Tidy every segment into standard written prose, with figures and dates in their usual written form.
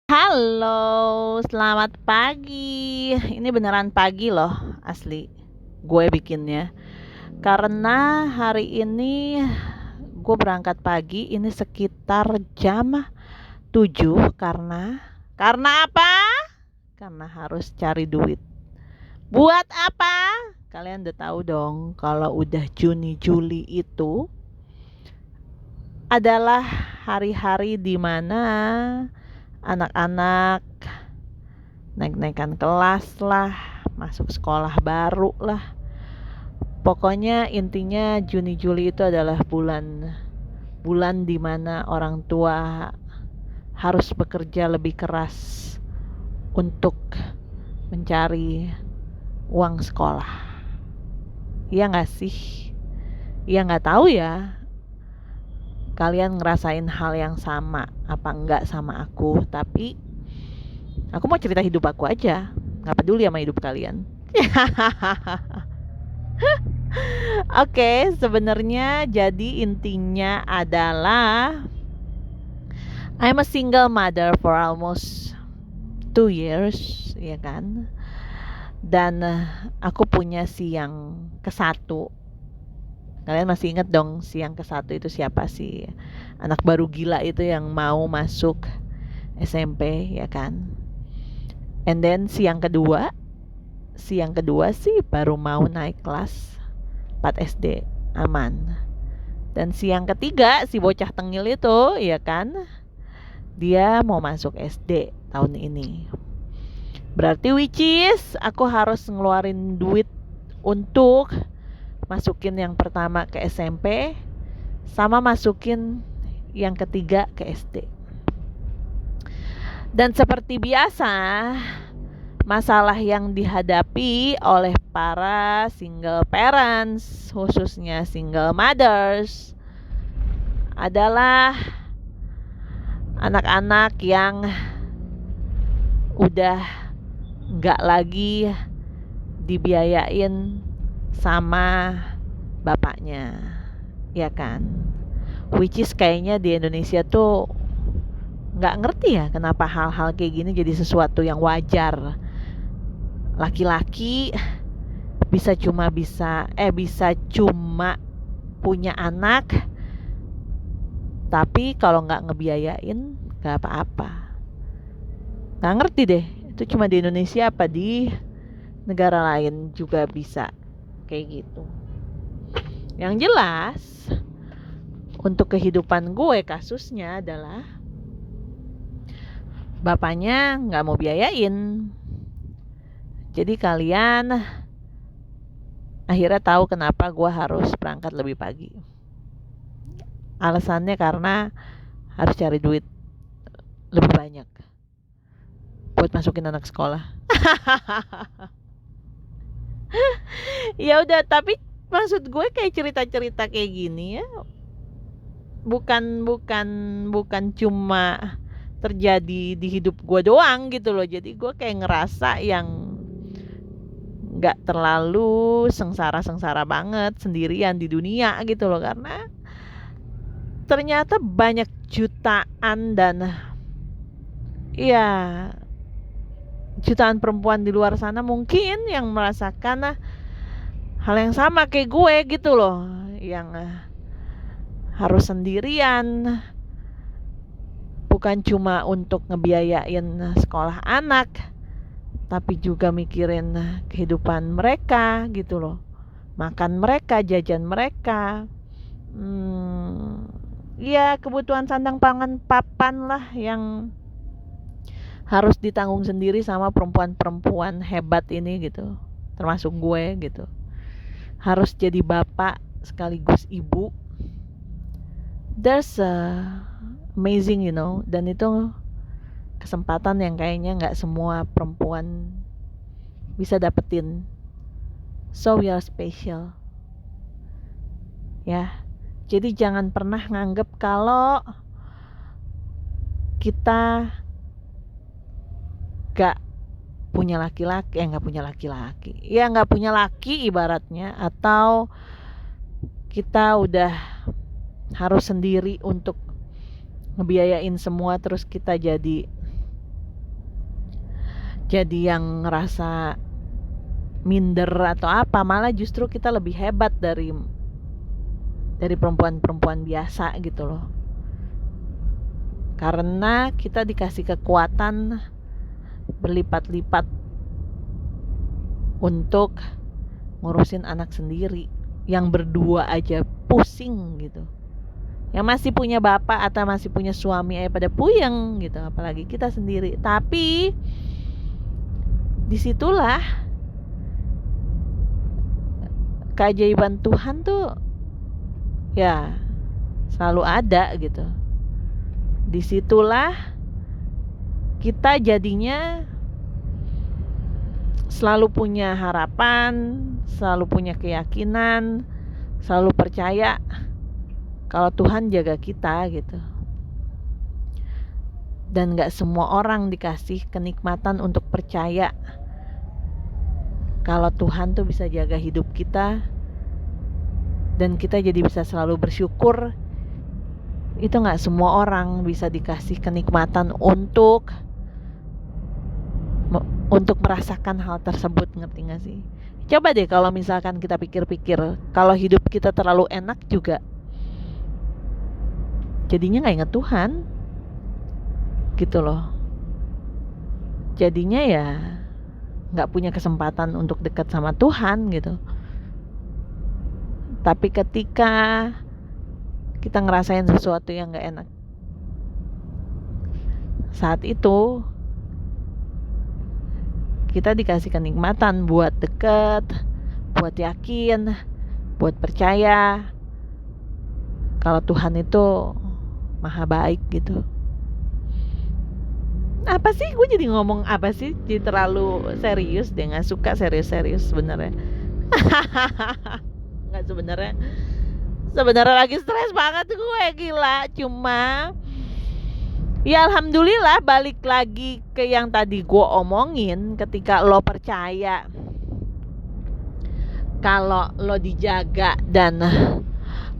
Halo, selamat pagi. Ini beneran pagi loh, asli. Gue bikinnya. Karena hari ini gue berangkat pagi, ini sekitar jam 7 karena apa? Karena harus cari duit. Buat apa? Kalian udah tahu dong kalau udah Juni Juli itu adalah hari-hari di mana anak-anak naik-naikan kelas lah, masuk sekolah baru lah. Pokoknya intinya Juni Juli itu adalah bulan bulan di mana orang tua harus bekerja lebih keras untuk mencari uang sekolah. Iya nggak sih? Iya nggak tahu ya. Kalian ngerasain hal yang sama apa enggak sama aku? Tapi aku mau cerita hidup aku aja. Nggak peduli sama hidup kalian. Oke, sebenarnya jadi intinya adalah I'm a single mother for almost 2 years, ya kan? Dan aku punya si yang ke satu. Kalian masih inget dong si yang ke satu itu siapa sih? Anak baru gila itu yang mau masuk SMP, ya kan? And then si yang kedua sih baru mau naik kelas 4 SD, aman. Dan si yang ketiga, si bocah tengil itu, ya kan, dia mau masuk SD tahun ini. Berarti which is aku harus ngeluarin duit untuk masukin yang pertama ke SMP sama masukin yang ketiga ke SD. Dan seperti biasa, masalah yang dihadapi oleh para single parents, khususnya single mothers, adalah anak-anak yang udah nggak lagi dibiayain sama bapaknya, ya kan? Which is kayaknya di Indonesia tuh nggak ngerti ya kenapa hal-hal kayak gini jadi sesuatu yang wajar. Laki-laki bisa cuma punya anak, tapi kalau nggak ngebiayain nggak apa-apa. Nggak ngerti deh, itu cuma di Indonesia apa di negara lain juga bisa kayak gitu. Yang jelas, untuk kehidupan gue kasusnya adalah bapaknya nggak mau biayain. Jadi kalian akhirnya tahu kenapa gue harus berangkat lebih pagi. Alasannya karena harus cari duit lebih banyak buat masukin anak sekolah. Ya udah, tapi maksud gue kayak cerita-cerita kayak gini ya, bukan bukan bukan cuma terjadi di hidup gue doang gitu loh. Jadi gue kayak ngerasa yang nggak terlalu sengsara-sengsara banget sendirian di dunia gitu loh, karena ternyata banyak jutaan dan ya jutaan perempuan di luar sana mungkin yang merasakan hal yang sama kayak gue gitu loh, yang harus sendirian, bukan cuma untuk ngebiayain sekolah anak, tapi juga mikirin kehidupan mereka gitu loh, makan mereka, jajan mereka, ya kebutuhan sandang pangan papan lah yang harus ditanggung sendiri sama perempuan-perempuan hebat ini gitu, termasuk gue gitu. Harus jadi bapak sekaligus ibu. There's amazing, dan itu kesempatan yang kayaknya nggak semua perempuan bisa dapetin. So we are special, ya. Jadi jangan pernah nganggep kalau kita nggak punya laki-laki, nggak punya laki ibaratnya, atau kita udah harus sendiri untuk ngebiayain semua, terus kita jadi jadi yang ngerasa minder atau apa, malah justru kita lebih hebat dari perempuan-perempuan biasa gitu loh. Karena kita dikasih kekuatan berlipat-lipat untuk ngurusin anak sendiri, yang berdua aja pusing gitu. Yang masih punya bapak atau masih punya suami aja pada puyeng gitu, apalagi kita sendiri. Tapi disitulah keajaiban Tuhan tuh ya selalu ada gitu. Disitulah kita jadinya selalu punya harapan, selalu punya keyakinan, selalu percaya kalau Tuhan jaga kita gitu. Dan gak semua orang dikasih kenikmatan untuk percaya kalau Tuhan tuh bisa jaga hidup kita, dan kita jadi bisa selalu bersyukur. Itu gak semua orang bisa dikasih kenikmatan untuk merasakan hal tersebut, ngerti gak sih? Coba deh kalau misalkan kita pikir-pikir, kalau hidup kita terlalu enak juga jadinya gak ingat Tuhan gitu loh. Jadinya ya gak punya kesempatan untuk dekat sama Tuhan gitu. Tapi ketika kita ngerasain sesuatu yang gak enak, saat itu kita dikasih kenikmatan buat deket, buat yakin, buat percaya kalau Tuhan itu maha baik gitu. Apa sih, gue jadi ngomong apa sih, jadi terlalu serius deh, gak suka serius-serius sebenarnya. Nggak, sebenarnya lagi stres banget gue, gila. Cuma ya alhamdulillah, balik lagi ke yang tadi gue omongin, ketika lo percaya kalau lo dijaga dan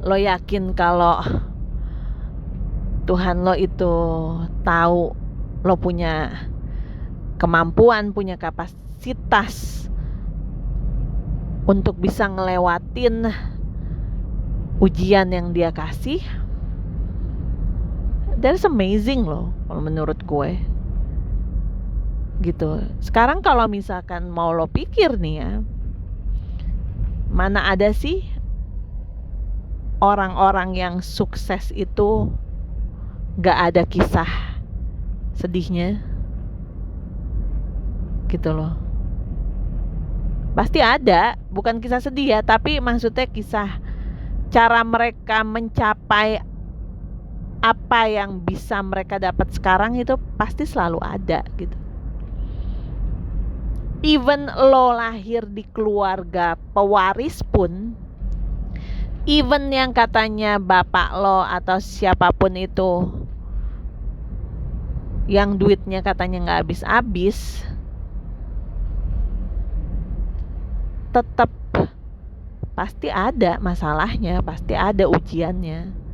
lo yakin kalau Tuhan lo itu tahu lo punya kemampuan, punya kapasitas untuk bisa ngelewatin ujian yang dia kasih. That's amazing loh kalau menurut gue gitu. Sekarang kalau misalkan mau lo pikir nih ya, mana ada sih orang-orang yang sukses itu gak ada kisah sedihnya gitu loh. Pasti ada, bukan kisah sedih ya, tapi maksudnya kisah cara mereka mencapai apa yang bisa mereka dapat sekarang, itu pasti selalu ada gitu. Even lo lahir di keluarga pewaris pun, even yang katanya bapak lo atau siapapun itu yang duitnya katanya gak habis-habis, tetap pasti ada masalahnya, pasti ada ujiannya.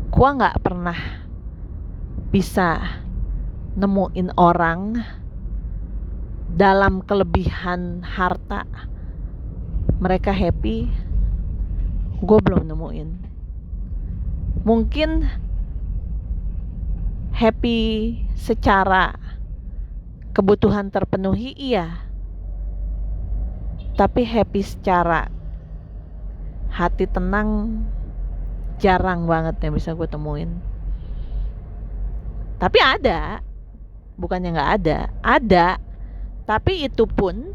Gua gak pernah bisa nemuin orang dalam kelebihan harta mereka happy. Gue belum nemuin. Mungkin happy secara kebutuhan terpenuhi, iya. Tapi happy secara hati tenang jarang banget yang bisa gue temuin. Tapi ada, bukannya gak ada, ada. Tapi itu pun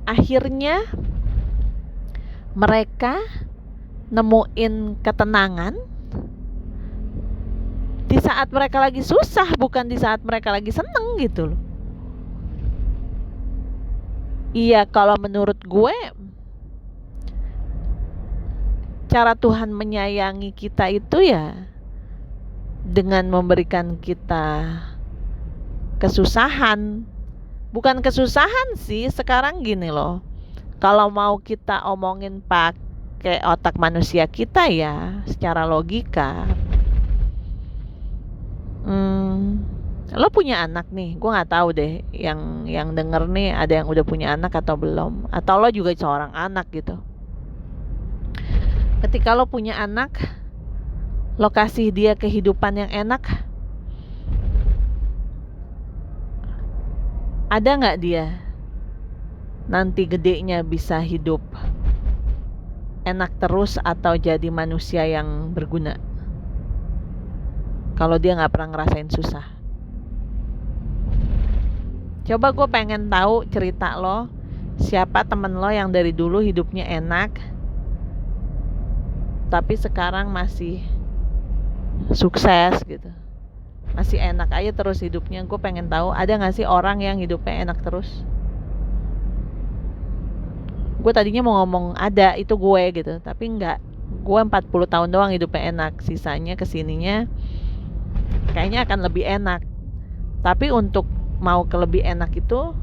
akhirnya mereka nemuin ketenangan di saat mereka lagi susah, bukan di saat mereka lagi seneng gitu loh. Iya, kalau menurut gue cara Tuhan menyayangi kita itu ya dengan memberikan kita kesusahan. Bukan kesusahan sih, sekarang gini loh, kalau mau kita omongin pakai otak manusia kita ya, secara logika, Lo punya anak nih, gue nggak tahu deh yang denger nih ada yang udah punya anak atau belum, atau lo juga seorang anak gitu. Ketika lo punya anak, lo kasih dia kehidupan yang enak, ada nggak dia nanti gedenya bisa hidup enak terus atau jadi manusia yang berguna? Kalau dia nggak pernah ngerasain susah. Coba gue pengen tahu cerita lo, siapa temen lo yang dari dulu hidupnya enak tapi sekarang masih sukses gitu, masih enak aja terus hidupnya. Gue pengen tahu ada nggak sih orang yang hidupnya enak terus. Gue tadinya mau ngomong ada, itu gue gitu, tapi enggak. Gue 40 tahun doang hidupnya enak, sisanya kesininya kayaknya akan lebih enak. Tapi untuk mau ke lebih enak itu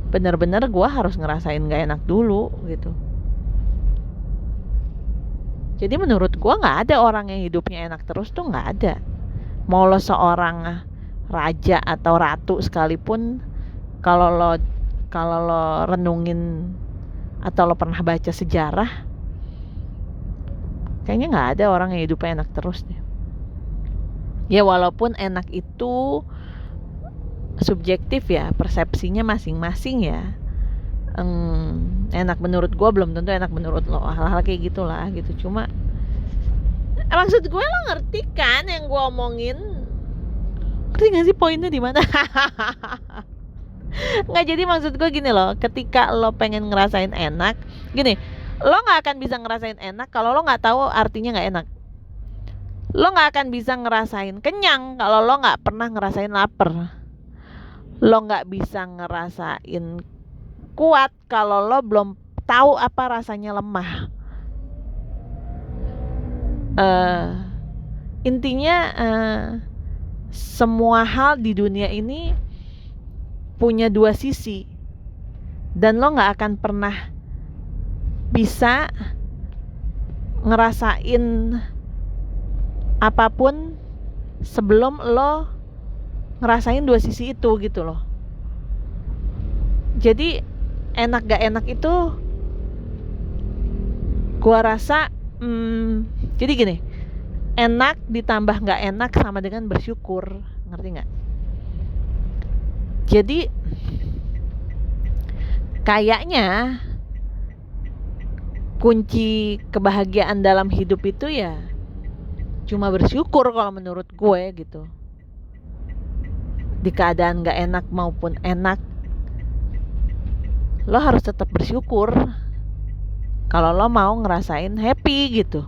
bener-bener gue harus ngerasain gak enak dulu gitu. Jadi menurut gue gak ada orang yang hidupnya enak terus tuh, gak ada. Mau lo seorang raja atau ratu sekalipun, kalau lo renungin atau lo pernah baca sejarah, kayaknya gak ada orang yang hidupnya enak terus deh. Ya walaupun enak itu subjektif ya, persepsinya masing-masing ya. Enak menurut gue belum tentu enak menurut lo, hal-hal kayak gitulah gitu. Cuma maksud gue lo ngerti kan yang gue omongin? Ngerti gak sih poinnya di mana? Nggak, jadi maksud gue gini loh, ketika lo pengen ngerasain enak, gini, lo nggak akan bisa ngerasain enak kalau lo nggak tahu artinya nggak enak. Lo nggak akan bisa ngerasain kenyang kalau lo nggak pernah ngerasain lapar. Lo nggak bisa ngerasain kuat kalau lo belum tahu apa rasanya lemah. Intinya semua hal di dunia ini punya dua sisi, dan lo nggak akan pernah bisa ngerasain apapun sebelum lo ngerasain dua sisi itu gitu loh. Jadi enak gak enak itu gua rasa jadi gini, enak ditambah gak enak sama dengan bersyukur, ngerti gak? Jadi kayaknya kunci kebahagiaan dalam hidup itu ya cuma bersyukur kalau menurut gue gitu. Di keadaan gak enak maupun enak, lo harus tetap bersyukur kalau lo mau ngerasain happy gitu.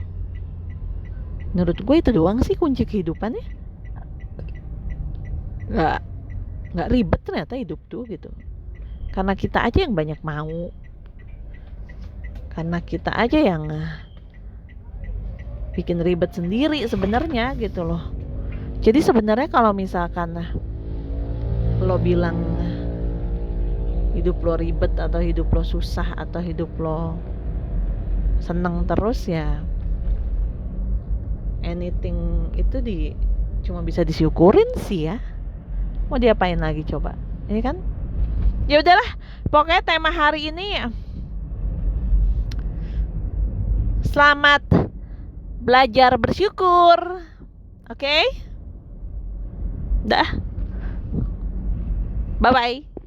Menurut gue itu doang sih kunci kehidupannya. Gak ribet ternyata hidup tuh gitu. Karena kita aja yang banyak mau, karena kita aja yang bikin ribet sendiri sebenarnya gitu loh. Jadi sebenarnya kalau misalkan lo bilang hidup lo ribet atau hidup lo susah atau hidup lo seneng terus, ya anything itu cuma bisa disyukurin sih ya. Mau diapain lagi coba? Ini kan ya udahlah, pokoknya tema hari ini selamat belajar bersyukur. Oke? Dah. Bye bye.